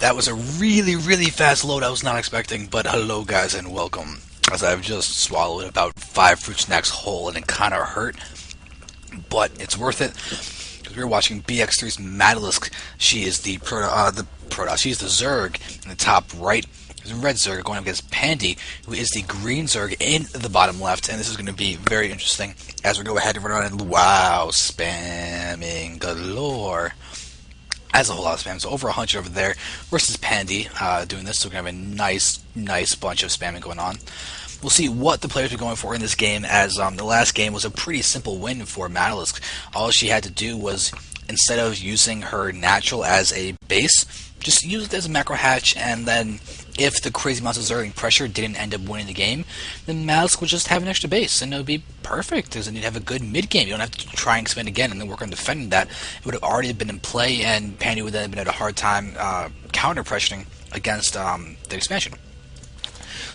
That was a really fast load I was not expecting, but hello guys and welcome. As I've just swallowed about 5 fruit snacks whole and it kinda hurt, but it's worth it. Because we're watching BXIII's.Maddelisk. She is she's the Zerg in the top right. There's a red Zerg going up against Pandii, who is the green Zerg in the bottom left, and this is going to be very interesting as we go ahead and run around and wow, spamming galore. As a whole lot of spam, so over 100 over there versus Pandii doing this, so we're going to have a nice bunch of spamming going on. We'll see what the players are going for in this game, as the last game was a pretty simple win for Maddelisk. All she had to do was, instead of using her natural as a base, just use it as a macro hatch, and then if the crazy amounts of Zerg pressure didn't end up winning the game, then Maddelisk would just have an extra base, and it would be perfect, because then you'd have a good mid-game. You don't have to try and expand again and then work on defending that. It would have already been in play, and Pandii would then have been at a hard time counter-pressuring against the expansion.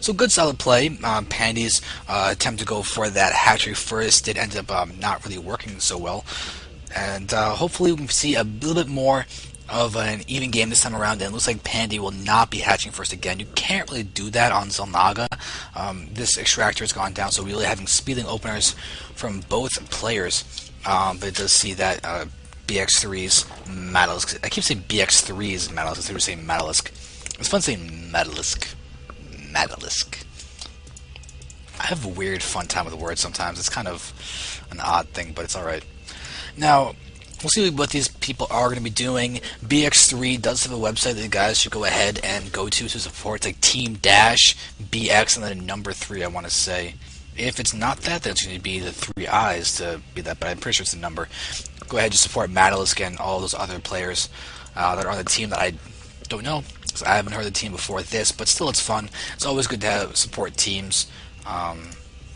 So good solid play. Pandii's attempt to go for that hatchery first did end up not really working so well, and hopefully we can see a little bit more of an even game this time around, and it looks like Pandii will not be hatching first again. You can't really do that on XelNaga. This extractor has gone down, so we're really having speeding openers from both players. But it does see that BX3's.Maddelisk. I keep saying BX3's.Maddelisk instead of saying Maddelisk. It's fun saying Maddelisk. Maddelisk. I have a weird fun time with the words sometimes. It's kind of an odd thing, but it's alright. Now, we'll see what these people are going to be doing. BX3 does have a website that you guys should go ahead and go to support. It's like team-bx and then a number 3, I want to say. If it's not that, then it's going to be the 3 I's to be that, but I'm pretty sure it's the number. Go ahead and support Maddelisk and all those other players that are on the team that I don't know, because I haven't heard the team before this, but still it's fun. It's always good to have support teams.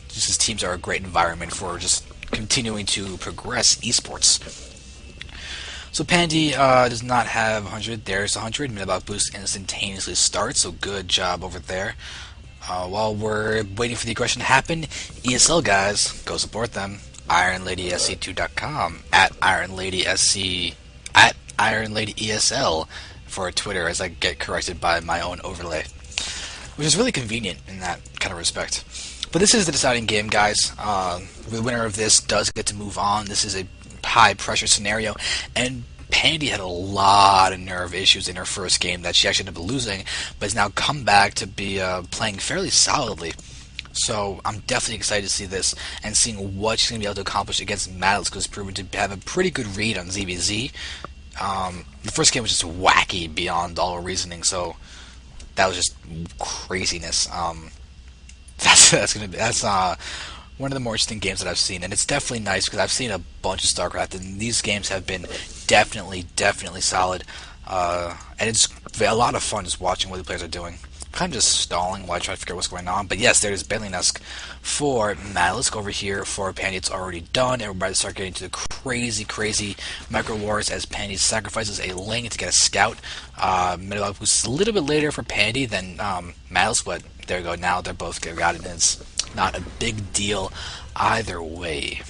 Just as teams are a great environment for just continuing to progress esports. So Pandii does not have 100. There's 100. Metabolic boost instantaneously starts, so good job over there. While we're waiting for the aggression to happen, ESL guys, go support them. Iron Lady SC2 at Iron Lady SC at Iron Lady ESL for Twitter, as I get corrected by my own overlay, which is really convenient in that kind of respect. But this is the deciding game, guys. The winner of this does get to move on. This is a high pressure scenario, and Pandii had a lot of nerve issues in her first game that she actually ended up losing, but has now come back to be playing fairly solidly. So I'm definitely excited to see this and seeing what she's going to be able to accomplish against Maddelisk, because it's proven to have a pretty good read on ZVZ. The first game was just wacky beyond all reasoning, so that was just craziness. That's one of the more interesting games that I've seen, and it's definitely nice because I've seen a bunch of StarCraft, and these games have been definitely solid, and it's a lot of fun just watching what the players are doing. I'm kind of just stalling while I try to figure out what's going on, but yes, there's BXIII.Maddelisk for Maddelisk. Over here for Pandii, it's already done. Everybody start getting to the crazy micro wars as Pandii sacrifices a Ling to get a scout. Metabolic boost is a little bit later for Pandii than Maddelisk, but there we go. Now they're both got it, and it's not a big deal either way.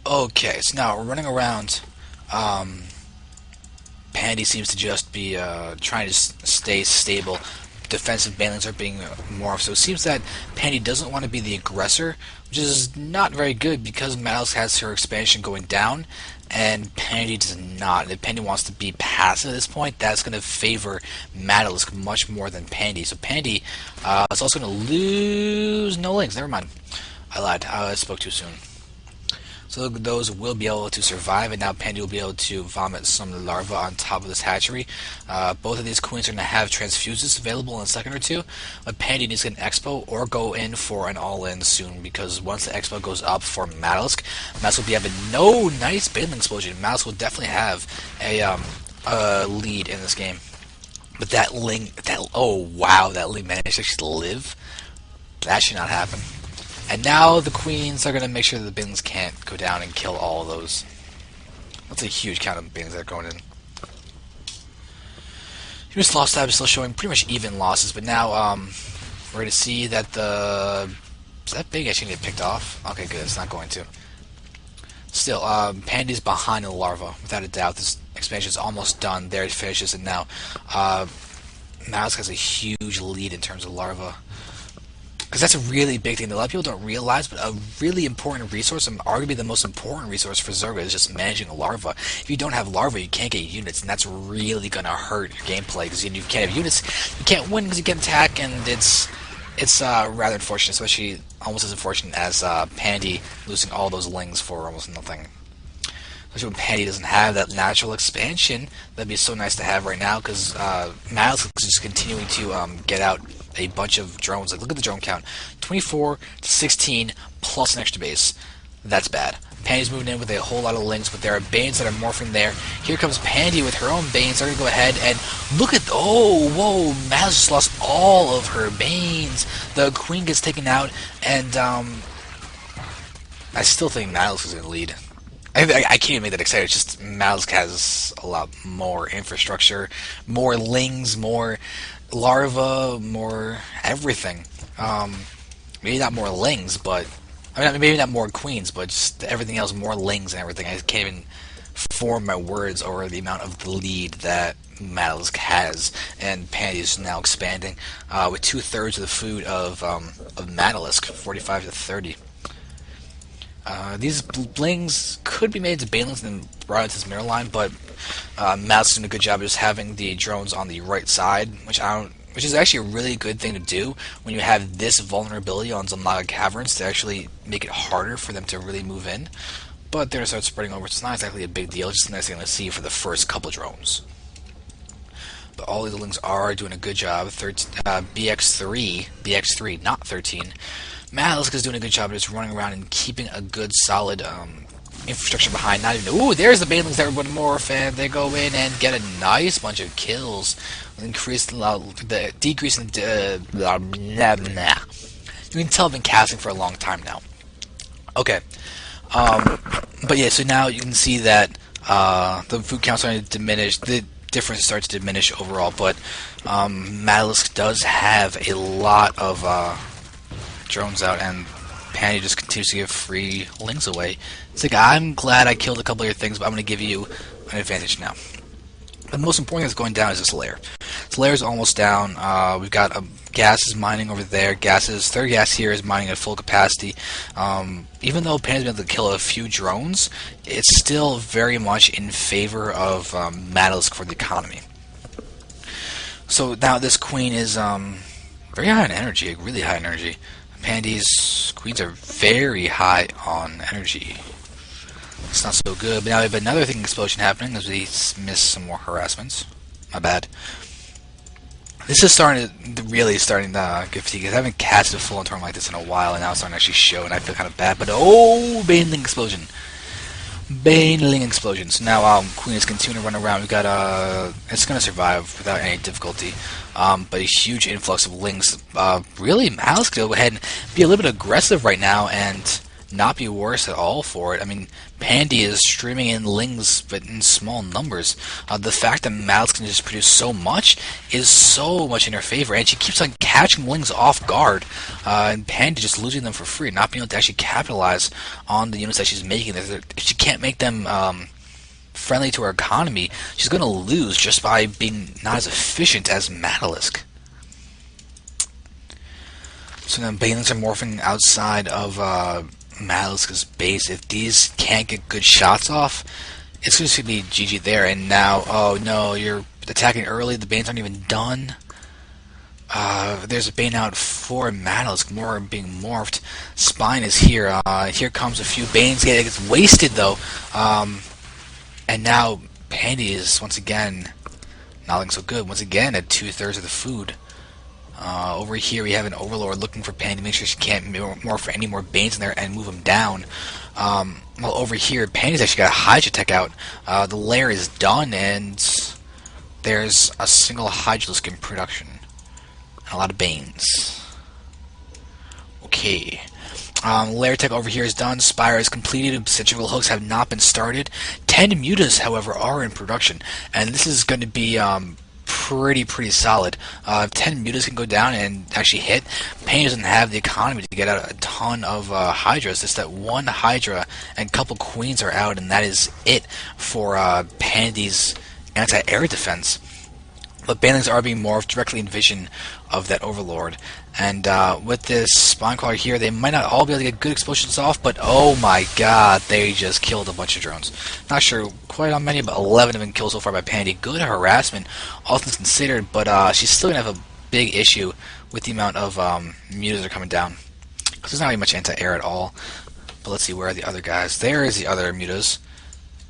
Okay, so now we're running around. Pandii seems to just be trying to stay stable. Defensive banelings are being morphed, so it seems that Pandii doesn't want to be the aggressor, which is not very good because Maddelisk has her expansion going down, and Pandii does not. If Pandii wants to be passive at this point, that's going to favor Maddelisk much more than Pandii. So Pandii is also going to lose no links. Never mind. I lied. I spoke too soon. So those will be able to survive, and now Pandii will be able to vomit some larvae on top of this hatchery. Both of these queens are going to have transfuses available in a second or two, but Pandii needs to get an expo or go in for an all-in soon, because once the expo goes up for Maddelisk, Maddelisk will be having no nice baneling explosion. Maddelisk will definitely have a lead in this game. But that Ling, oh wow, that Ling managed to actually live? That should not happen. And now the queens are going to make sure that the banelings can't go down and kill all of those. That's a huge count of banelings that are going in. Human loss tab is still showing pretty much even losses, but now we're going to see that the... Is that big actually get picked off? Okay, good, it's not going to. Still, Pandii's behind the larva, without a doubt. This expansion is almost done. There it finishes, and now Maddelisk has a huge lead in terms of larva. Because that's a really big thing that a lot of people don't realize, but a really important resource, and arguably the most important resource for Zerg, is just managing a larva. If you don't have larva, you can't get units, and that's really going to hurt your gameplay, because you can't have units, you can't win because you can't attack, and it's rather unfortunate, especially almost as unfortunate as Pandii losing all those lings for almost nothing. Especially when Pandii doesn't have that natural expansion. That'd be so nice to have right now, because Maddelisk is just continuing to get out a bunch of drones. Like, look at the drone count. 24 to 16 plus an extra base. That's bad. Pandii's moving in with a whole lot of lings, but there are Banes that are morphing there. Here comes Pandii with her own Banes. They're going to go ahead and look at... Oh, whoa, Maddelisk just lost all of her Banes. The Queen gets taken out, and I still think Maddelisk is going to lead. I can't even make that excited. It's just Maddelisk has a lot more infrastructure, more lings, more larva, more everything. Maybe not more lings, but I mean, maybe not more queens, but just everything else, more lings and everything. I can't even form my words over the amount of the lead that Maddelisk has, and Pandii is now expanding with 2/3 of the food of Maddelisk, 45 to 30. These blings could be made to banelings and brought into this mirror line, but Maddelisk's doing a good job of just having the drones on the right side, which is actually a really good thing to do when you have this vulnerability on XelNaga Caverns, to actually make it harder for them to really move in. But they're going to start spreading over. It's not exactly a big deal. It's just a nice thing to see for the first couple drones. But all these lings are doing a good job. BX3, not 13. Maddelisk is doing a good job of just running around and keeping a good, solid infrastructure behind. Not even... Ooh, there's the banelings that would morph, and they go in and get a nice bunch of kills. Decrease in... You can tell I've been casting for a long time now. Okay. But yeah, so now you can see that the food count's starting to diminish. The difference starts to diminish overall, but Maddelisk does have a lot of drones out, and Pandii just continues to give free lings away. It's like, I'm glad I killed a couple of your things, but I'm going to give you an advantage now. The most important thing that's going down is this layer. This layer is almost down. We've got gases mining over there. Third gas here is mining at full capacity. Even though Pandii's been able to kill a few drones, it's still very much in favor of Maddelisk for the economy. So now this queen is very high on energy, really high energy. Pandii's queens are very high on energy. It's not so good, but now we have another thing explosion happening as we miss some more harassments. My bad. This is really starting to get fatigued. I haven't casted a full-on tournament like this in a while, and now it's starting to actually show, and I feel kind of bad. But oh, Baneling explosion. Baneling explosion. So now Queen is continuing to run around. We've got it's going to survive without any difficulty. But a huge influx of lings. Really, Maddelisk could go ahead and be a little bit aggressive right now and not be worse at all for it. I mean, Pandii is streaming in lings, but in small numbers. The fact that Maddelisk can just produce so much is so much in her favor, and she keeps on catching lings off guard, and Pandii just losing them for free, not being able to actually capitalize on the units that she's making. If she can't make them friendly to her economy, she's going to lose just by being not as efficient as Maddelisk. So now Banelings are morphing outside of Maddelisk's base. If these can't get good shots off, it's just going to be GG there. And now, oh no, you're attacking early. The Banes aren't even done. There's a Bane out for Maddelisk. More being morphed. Spine is here. Here comes a few Banes. It gets wasted though. And now Pandii is once again not looking so good. Once again at 2/3 of the food. Over here we have an Overlord looking for Pandii to make sure she can't morph any more Banes in there and move them down. While over here, Pandii's actually got a Hydra tech out. The lair is done, and there's a single Hydralisk in production. And a lot of Banes. Okay. Lair tech over here is done. Spire is completed. Centrifugal hooks have not been started. 10 mutas, however, are in production, and this is going to be pretty solid. 10 mutas can go down and actually hit. Pain doesn't have the economy to get out a ton of Hydras. Just that one Hydra and a couple Queens are out, and that is it for Pandii's anti-air defense. But banelings are being morphed directly in vision of that Overlord. And with this spawn crawler here, they might not all be able to get good explosions off, but oh my god, they just killed a bunch of drones. Not sure quite how many, but 11 have been killed so far by Pandii. Good harassment, all things considered, but she's still going to have a big issue with the amount of mutas that are coming down. Because there's not really much anti-air at all. But let's see, where are the other guys? There is the other mutas.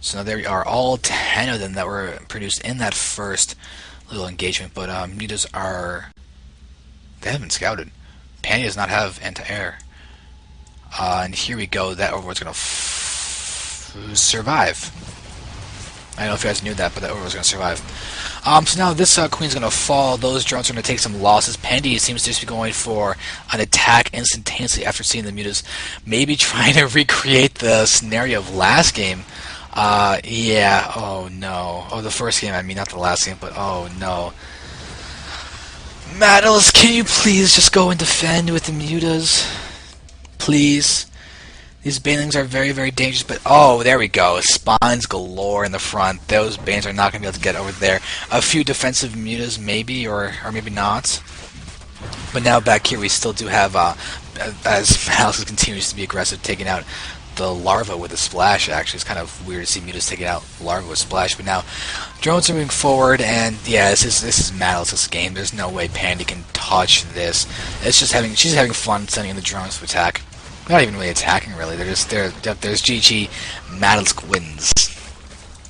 So now there are all 10 of them that were produced in that first little engagement, but mutas are... they haven't been scouted. Pandii does not have anti-air. And here we go, that Overlord's going to survive. I don't know if you guys knew that, but that Overlord's going to survive. So now this Queen's going to fall, those drones are going to take some losses. Pandii seems to just be going for an attack instantaneously after seeing the mutas. Maybe trying to recreate the scenario of last game. Yeah, oh no. Oh, the first game, I mean, not the last game, but oh no. Maddelisk, can you please just go and defend with the mutas? Please. These banelings are very, very dangerous, but oh, there we go. Spawns galore in the front. Those banes are not going to be able to get over there. A few defensive mutas, maybe, or maybe not. But now back here, we still do have, as Maddelisk continues to be aggressive, taking out the larva with a splash. Actually, it's kind of weird to see mutas taking out larva with splash, but now drones are moving forward, and yeah, this is Maddelisk's game. There's no way Pandii can touch this. It's just she's having fun sending in the drones to attack. Not even really attacking, really. There's GG. Maddelisk wins.